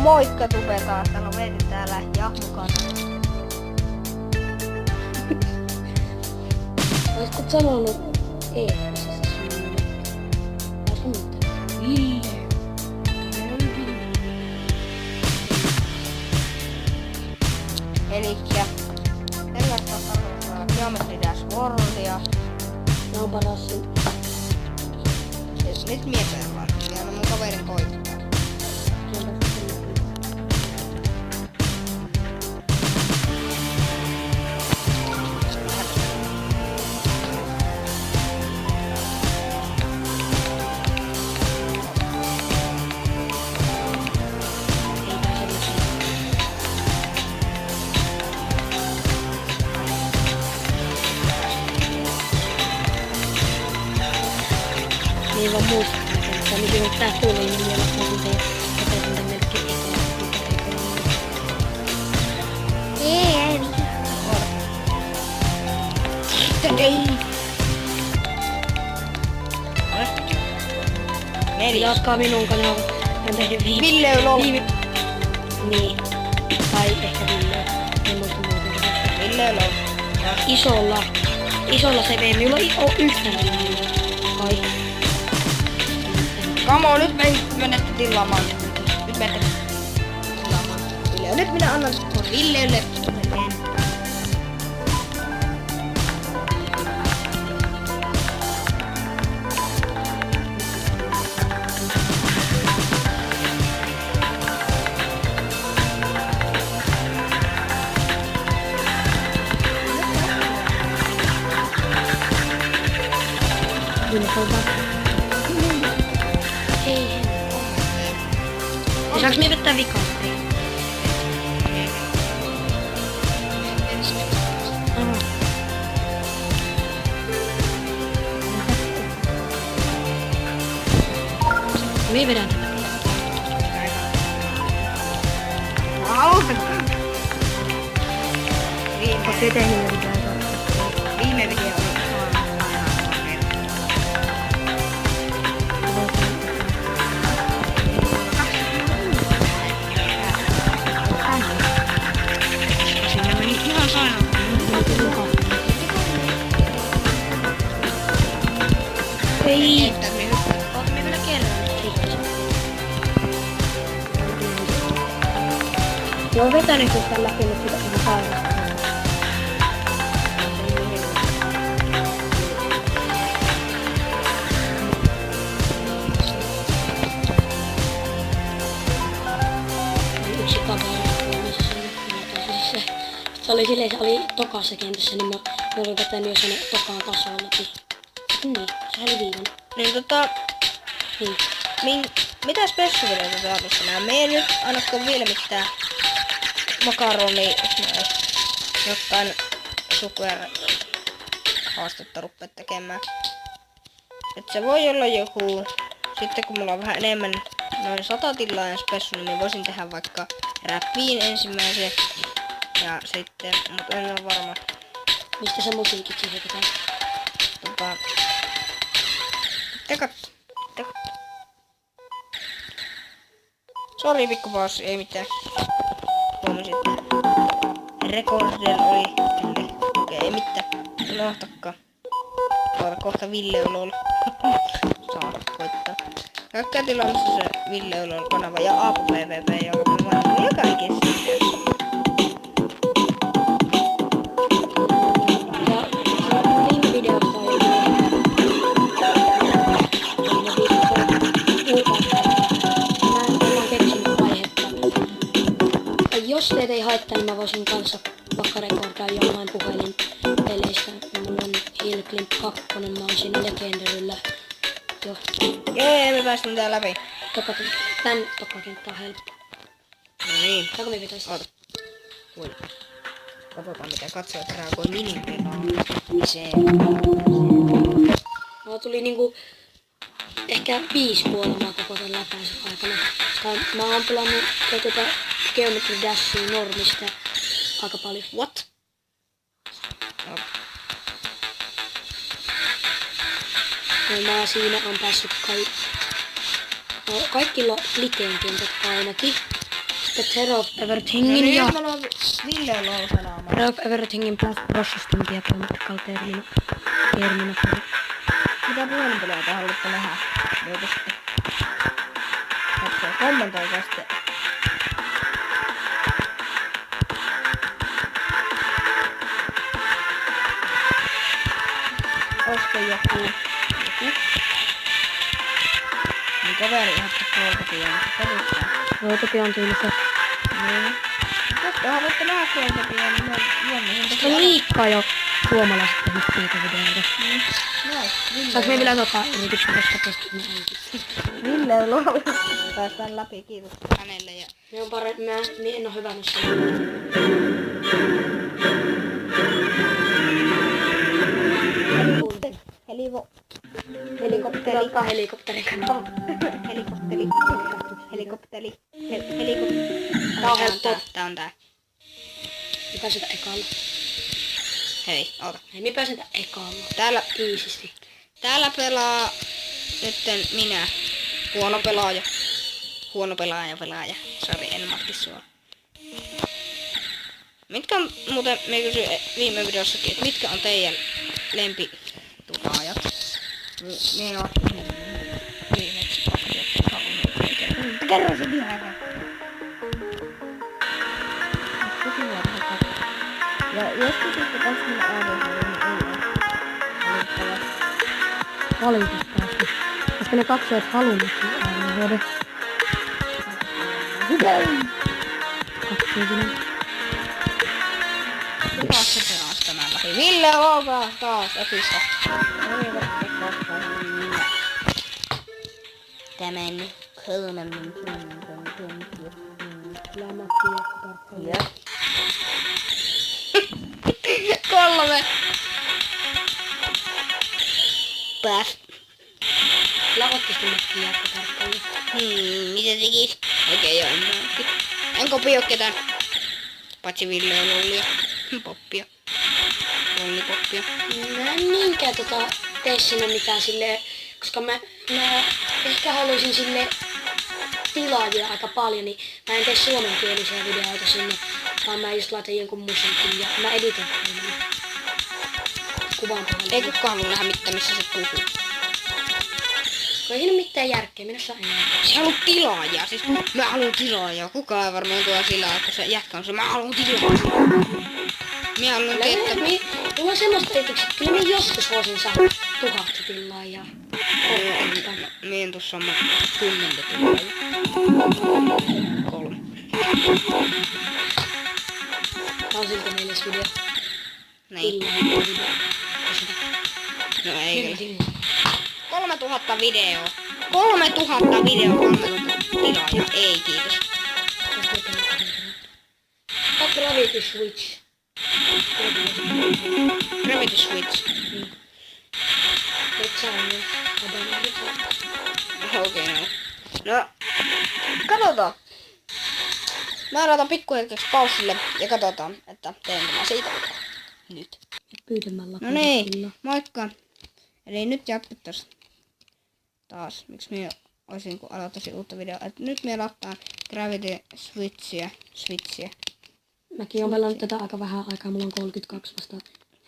Moikka Tube taas, täällä on Veeti täällä ja mukana. Olisitko sanonut eettisessä sun olisiko mitään? Ville. Elikkä sellaista tarkoittaa Geometry Dash Worldia. Ne on paras. Nyt mie pelaan. Vielä mun kaverin koittaa. Niin vaan muistaa sen, että nyt kun tää tuli, niin vielä otan sen opetin tän melkein Ei. Neljä. Jatkaa minun kanssa, on tehnyt Ville on ollut. Niin. Tai ehkä Ville. En muista muuta. Ville on ollut. Isolla se vei. Minulla ei oo yhtään Ville. Kai. Kamo, nyt menette tilaamaan. Nyt menette tilaamaan. Ville, nyt minä annan Villelle. Ville on vaan. Ei. Ja saaks me vetää vikaasti? Aha. Me vedän tätä. Haluatko? Okei, tehnyt mitään. Viime video oli Ei. Oot me vielä kerran. Joo, vetänyt kun sitä läpi, mutta sitä on sairasta. Yksi kaveri, se oli silleen, se oli tokassa kentässä, niin mä olin vetänyt jo sinne tokaan tasollakin. Niin, se oli viimeinen. Niin Niin. mitä spessuvideoita tarvitsen nää? Me ei nyt annetko vielä mitään makaroni jotain super haastetta rupea tekemään. Et se voi olla joku, sitten kun mulla on vähän enemmän noin 100 tilaa spessu, niin voisin tehdä vaikka räppiin ensimmäisen. Ja sitten, mutta en ole varma. Mistä se musiikit siihen pitää? Tekattu. Sori pikkupaussi, ei mitään. Huomasin, että Recorder oli okei, ei mitään. Unohtakaan. Kohta Ville on ollut. Saa koittaa. Käykää tilaamassa se Ville on ollut kanava ja Aapu PvP, jonka mä mainitsin joka ikisessä. Jos teitä ei haittaa, niin mä voisin kanssa vaikka rekordaa jollain puhelinpeleistä. Mulla on Hillclimb 2, mä oon siinä Legendaryllä. Joo. Jee, me päästiin tää läpi. Tän tokakenttä on helppo. No niin. Saanko me pitäisi? Oota. Voi. Katsotaan mitä katsojat reagoi minipelaan. Mulla tuli niinku ehkä 5 kuolemaa koko tän läpäisyn aikana. Koska mä oon pelannut tätä Geometry Dashia normista aika paljon. What? Ja mä siinä on päässyt kaikki Likeen kentät ainakin. Sitten Zero of No Everythingin niin, ja mä oon Ville lausanaamaan. Zero of Everythingin plus Processing ja Political Terminator. Mitä puhelinpelejä te haluatte nähdä? Joita sitten. Katsoa, kommentoikaa sitten. Olisiko joku? Niin kaveri ihan Trolltopia, mutta peluttaa. Zootopia on tyylissä. Niin. Jos te haluatte nähdä Trolltopia, niin mä juonnin sen Se on liikkaa jo suomalaiset tehnyt siitä videoita. Näin. Saanko me vielä tota yrityksen tästä kesken? Ville luovi. Päästään läpi, kiitos hänelle. Ja Mä en oo hyvännyt sen. Helikopteri. Helikopterin kanava. Helikopteri. Tää on helppo. Tää on tää. Mä pääsen tän ekalla. Hei, oota. Hei, mä pääsen tän ekalla. Täällä Iisisti. Täällä pelaa nytten minä. Huono pelaaja. Pelaaja. Sori, en matki sua. Mitkä on, muuten me kysyin viime videossakin, että mitkä on teidän lempitukaajat? Niin on viimeksi pakko. Kerro se vielä. Ja jos kysytte tästä minä äänen, niin ei ole. Valitettavasti. Koska ne katsojat halunnutkin äänen. Aktiivinen. Taas se pelas tämän läpi. Ville Louka taas Epistä. Tämän 3 minuutin. Lämmätti jakkotarkkailija. Ja. 3. Pääs. Lämmätti Matti jakkotarkkailija. Mitä tekis? Okei, joo, en kopioi ketään. Paitsi Ville ja Lollia. Poppia. Lollipoppia. Mä en niinkään tee sinne mitään silleen, koska mä ehkä haluaisin sinne tilaajia aika paljon, niin mä en tee suomenkielisiä videoita sinne, vaan mä just laitan jonkun musiikin ja mä editoin kuvan tähän. Ei kukaan halua nähdä mitään, missä se puhuu. Ei siinä mitään järkeä, minussa ei ole. Se haluaa tilaajia, siis mä haluan tilaajia. Kukaan ei varmaan tuo sillä, että se jätkä on se, mä haluan tilaajia. Minä haluan tietää. Mulla on semmoista etyksiä, että kyllä mä joskus voisin saada 1000 tilaajaa. Minä en tuossa on 10 tilaajia. 3. Tää on silti 4. video. Niin. Tilaajia. No ei kyllä. 3000 videoa. 3000 videoa, 3000 tilaajaa. Ei kiitos. Tää Gravity Switch. Gravity Switch. Okei, no. No, katsotaan. Mä laitan pikkuhetkeksi paussille ja katsotaan, että teen tämä siitä nyt. Pyytämällä. No niin, moikka. Eli nyt jatkettaisiin taas. Miksi minä olisin, kun aloittaisin uutta videoa. Et nyt minä laittaan Gravity Switchiä. Mäkin olen pelannut tätä aika vähän aikaa. Mulla on 32 vasta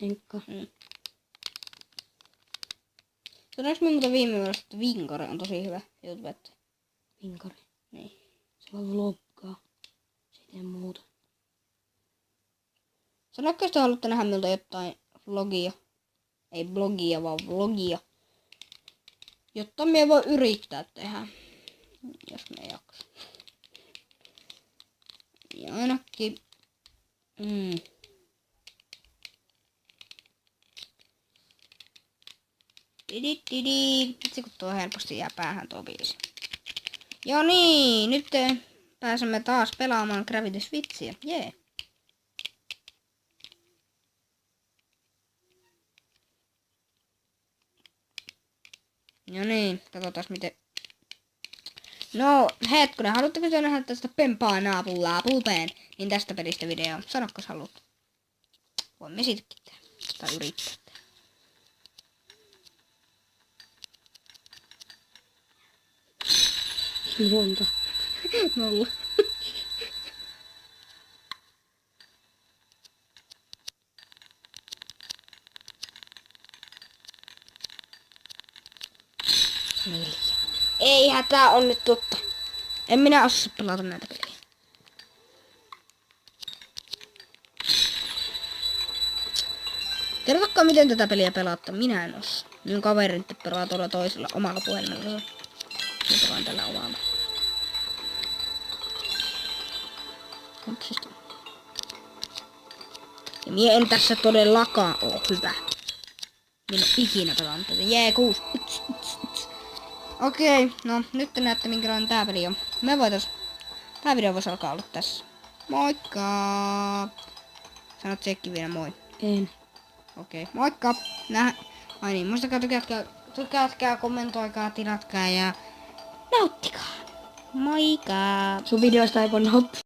Henkka. Sanoinko minä muuten viime vuodesta, että Vinkare on tosi hyvä YouTubetta? Vinkari. Niin. Se voi vloggaa. Se ei tee muuta. Sanoitko, että haluatte nähdä miltä jotain vlogia? Ei blogia, vaan vlogia. Jotta minä voi yrittää tehdä. Jos me jaksa. Ja ainakin... Itse kun tuo helposti jää päähän tuo biisi. Ja niin, nyt pääsemme taas pelaamaan Gravity Switchiä. Jee. No niin, katsotaan miten... No, hetkonen, haluatteko te nähdä tästä pempaa naapullaa pulpeen? Niin tästä pelistä video. Sanokko sä haluat? Voimme siitäkin tehdä. Tai yrittää tehdä. Monta. 0. Ei hätää, on nyt totta. En minä osaa pelata näitä pelejä. Kertokaa miten tätä peliä pelata. Minä en osaa. Minun kaverin pelaa tuolla toisella omalla puhelimella. Minä pelaan tällä omalla. Ja mie en tässä todellakaan oo hyvä. Minä en ikinä pelannut tätä. Jee, 6. Okei, no nyt te näette minkälainen tää peli on. Me voitais... Tää video voisi alkaa olla tässä. Moikka! Sanot Tsekki vielä moi. En. Okei, moikka! Ai niin, muistakaa tykätkää, kommentoikaa, tilatkaa ja nauttikaa. Moikka! Sun videosta ei voi nauttia.